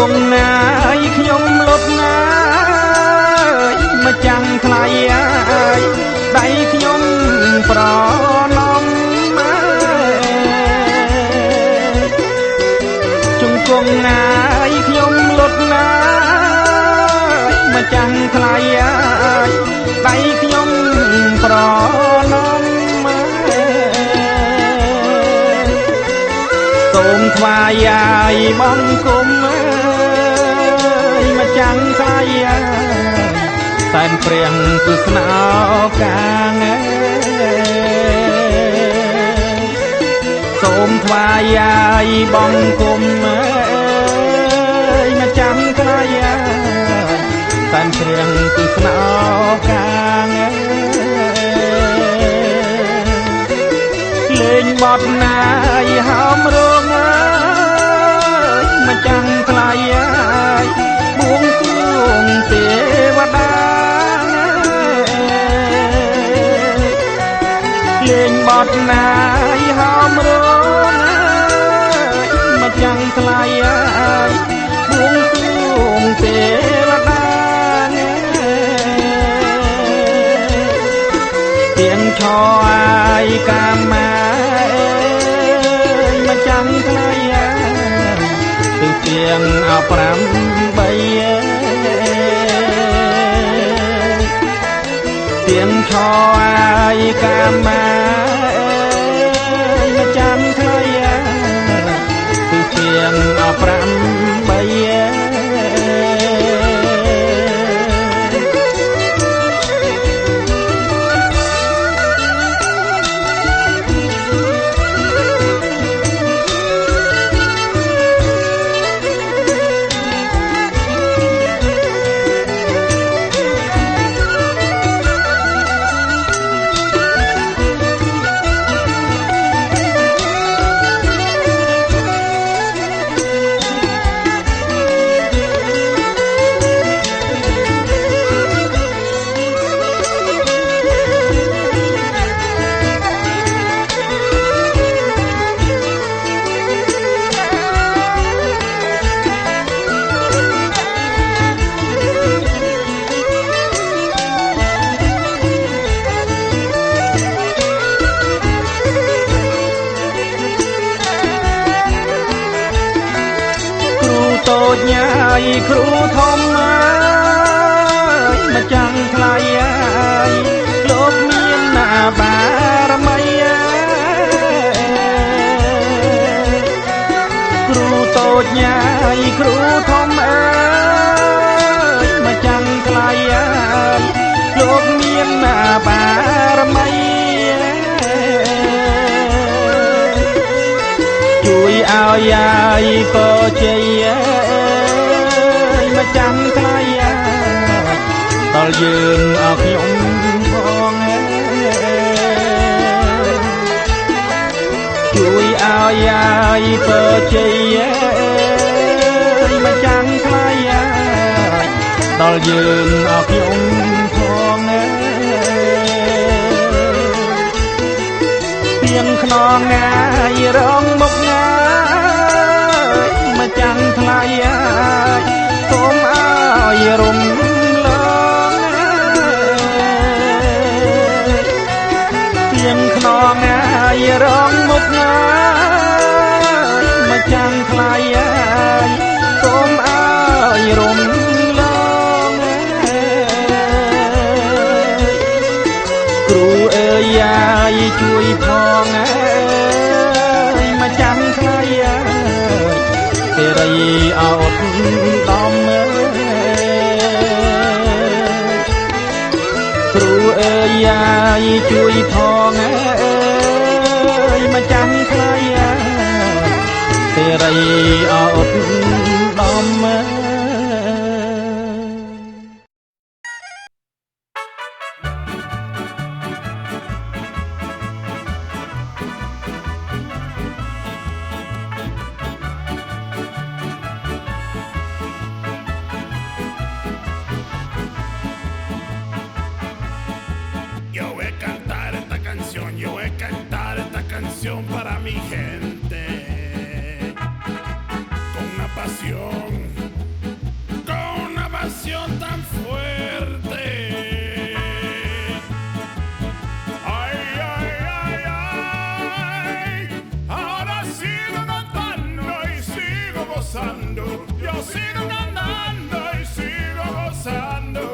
គង់ណាយខ្ញុំលុបណាយមកចាំថ្លៃដៃខ្ញុំប្រណំជង្គង់ណាយខ្ញុំលុបណាយមកចាំថ្លៃដៃខ្ញុំប្រណំសូមថ្វាយបង្គំមកចាំងថ្លៃតែនព្រៀងទស្សនាកាងសូ សូមថ្វាយបង្គំម្ចាស់ថ្លៃតែនជ្រៀងគឺស្នោកាងលេងបត់ណាយហោមរងម្ចាស់ថ្លៃបួងសួងទេវតាលេងបត់ណាយហោមរងម្ចាស់ថ្លៃបួងសួងទេវតាទៀងឆយកាមាម្ចាស់ថ្លៃគឺទៀងអោ8ទៀងឆយកាមាម្ចាស់ថ្លៃគឺទៀងអោ8តូចញ៉ាយគ្រូធំម្ចាស់ថ្លៃលោកមានណាបារមីគ្រូតូចញ៉ាយគ្រូធំម្ចាស់ថ្លៃលោកមានណាបារមីជួយឲ្យយាយក៏ជ័យម្ចាស់ថ្លៃដល់យើងអោខ្ញុំផងជួយឲ្យយាយក៏ជ័យម្ចាស់ថ្លៃដល់យើងអោខ្ញុំផងទៀងខ្នងងាយរងមុខងាម្ចាស់ថ្លៃសូមឲ្យរំលងទៀងខ្នងងាយរងមុខងាម្ចាស់ថ្លៃសូមឲ្យរំលងគ្រូអើយយាយជួយផងម្ចាស់ថ្លៃសេរីអត់ដំគ្រូអើយយាយជួយផងម្ចាស់ថ្លៃសេរីអត់ដំ canción para mi gente, con una pasión tan fuerte. Ay, ay, ay, ay, ahora sigo cantando y sigo gozando, yo sigo cantando y sigo gozando.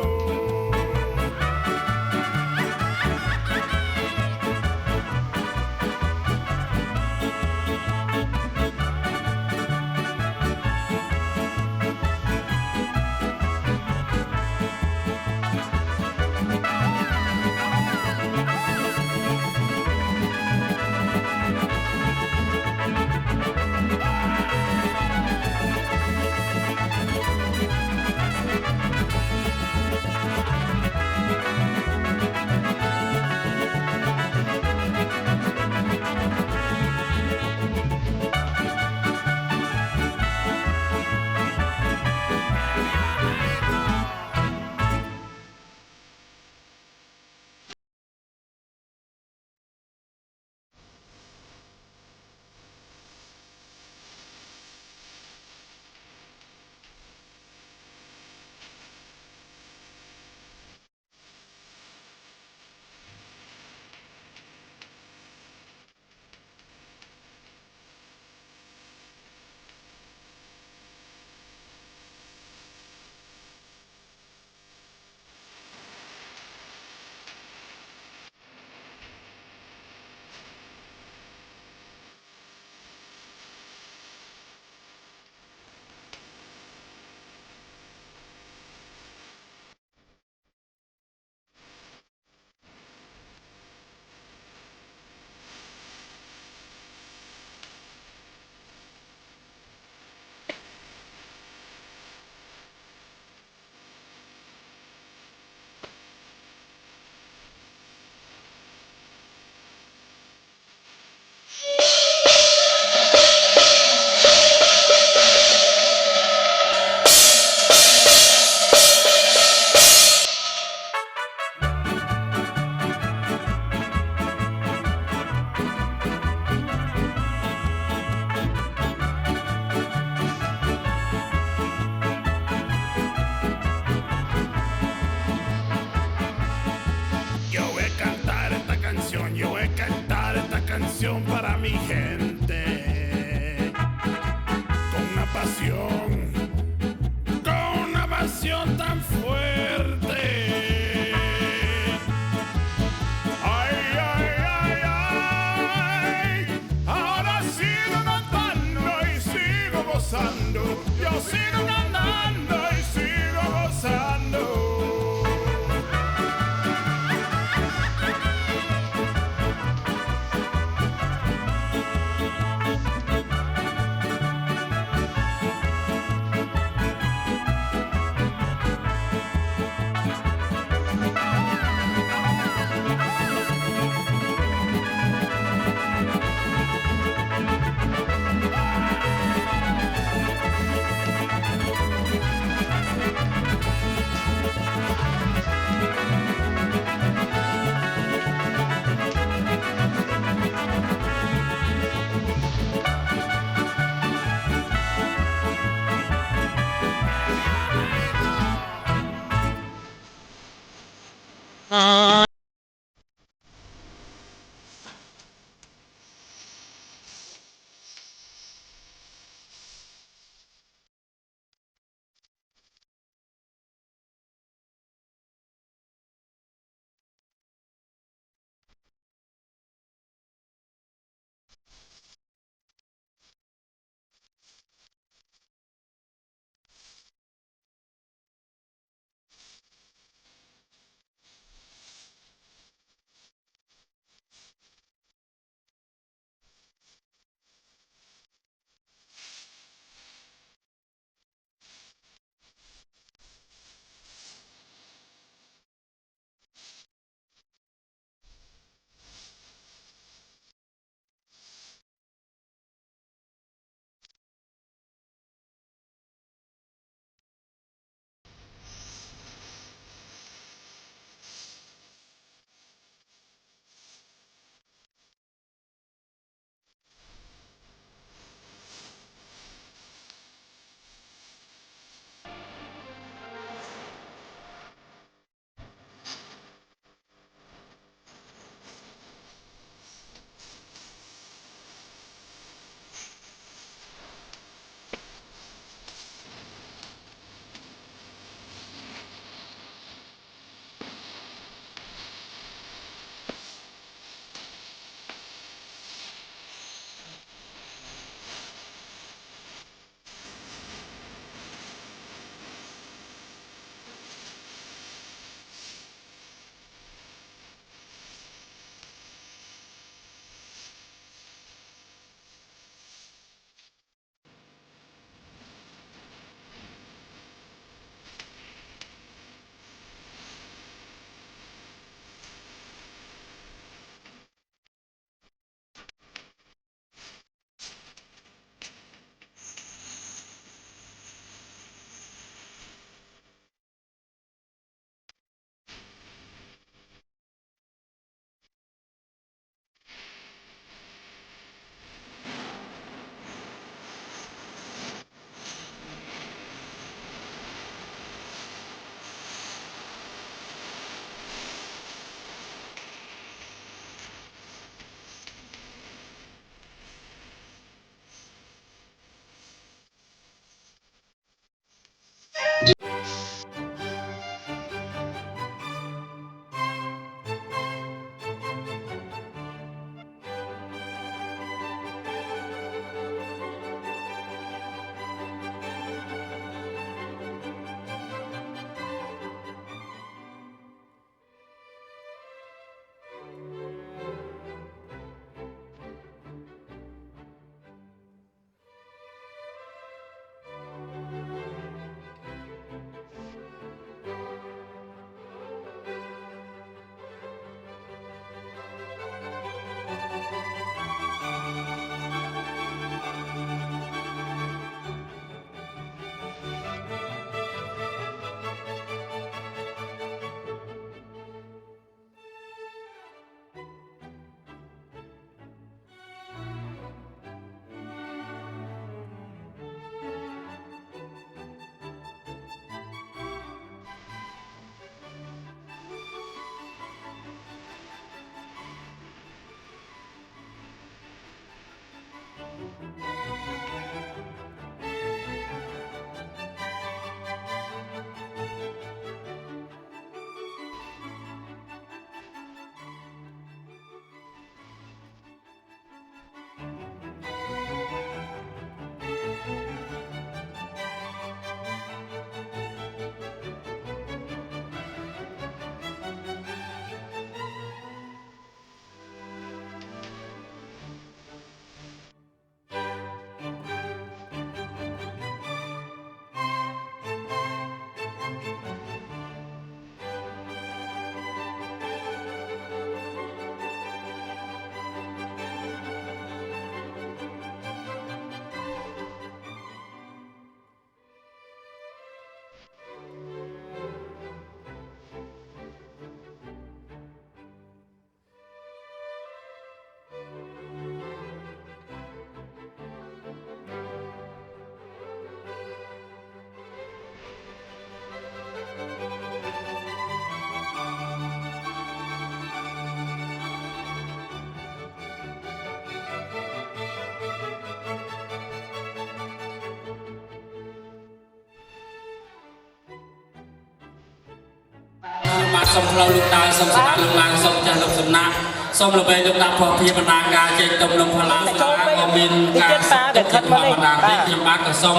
សូមផ្លូវលោកដាល់សូមស្ដាប់លោកឡើងសូមចាស់លោកសំណាក់សូមល្បីលោកដាក់ភ័ព្វបណ្ដាការជែកតុំលំផឡាស្លាក៏មានការទឹកចិត្តធម្មតាទីខ្ញុំបាទក៏សូម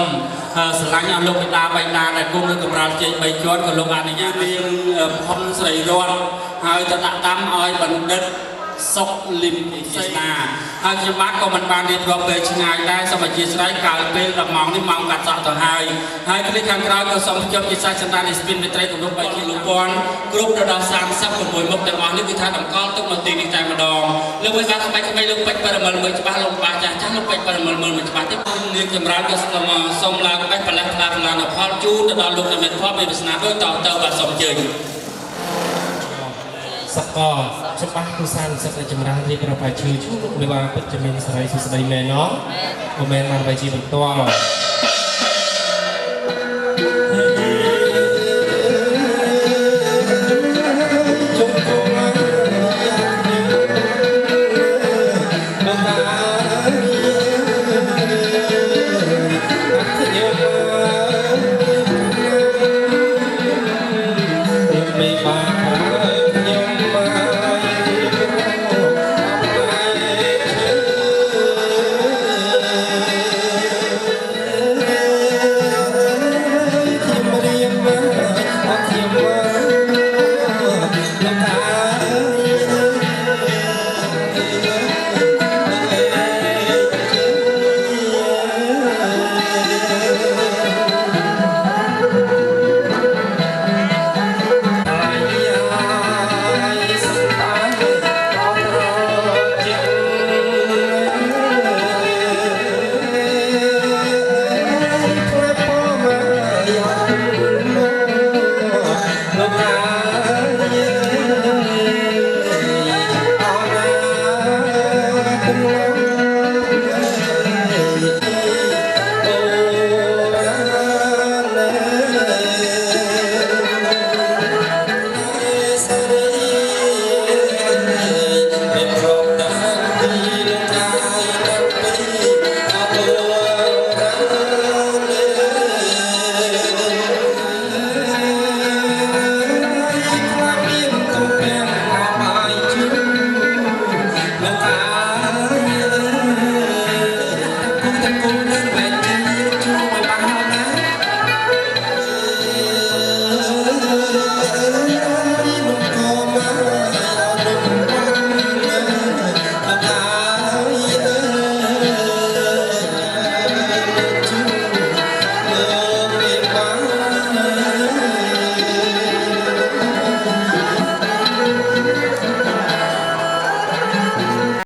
ស្រឡាញ់អស់លោកបិតាបៃតាដែលគុំនៅកម្រាលជែក3ជាន់ក៏លោកអនុញ្ញាតនាងផុនស្រីរតហើយទៅដាក់តាមឲ្យបណ្ឌិតសុកលឹមសេនាហើយខ្ញុំបាទក៏មិនបានរៀបរាប់ពេលឆ្ងាយដែរសូមអធិស្ឋានកាលពេល10ម៉ោងនេះម៉ោងកាត់សក់ទៅហើយគ្លីខាងក្រោយក៏សូមជប់ជាសាច់សន្តាននៃស្ពានមេត្រីគម្រប់3គីឡូពាន់គ្រប់រដា36មុខទាំងអស់នេះគឺថាតម្កល់ទុកនៅទីនេះតែម្ដងលោកវិញបានថ្មីលោកពេជ្របរមិលមើលច្បាស់លោកបាចាស់លោកពេជ្របរមិលមើលច្បាស់ទេនាងចម្រើនក៏សូមឡើងបេះបលះខ្លាខ្លានផលជូនទៅដល់លោកអ្នកមានភ័ព្វមានវាសនាដូចតទៅបាទសូមអញ្ជើញសកលច្បាស់ទូសានសិទ្ធិចម្រើនរៀបរាប់ឲ្យជឿជួបលោកមេបាពិតជាមានសេរីសុស្ដីមែនណោះមិនមែនបានវាជាបន្ត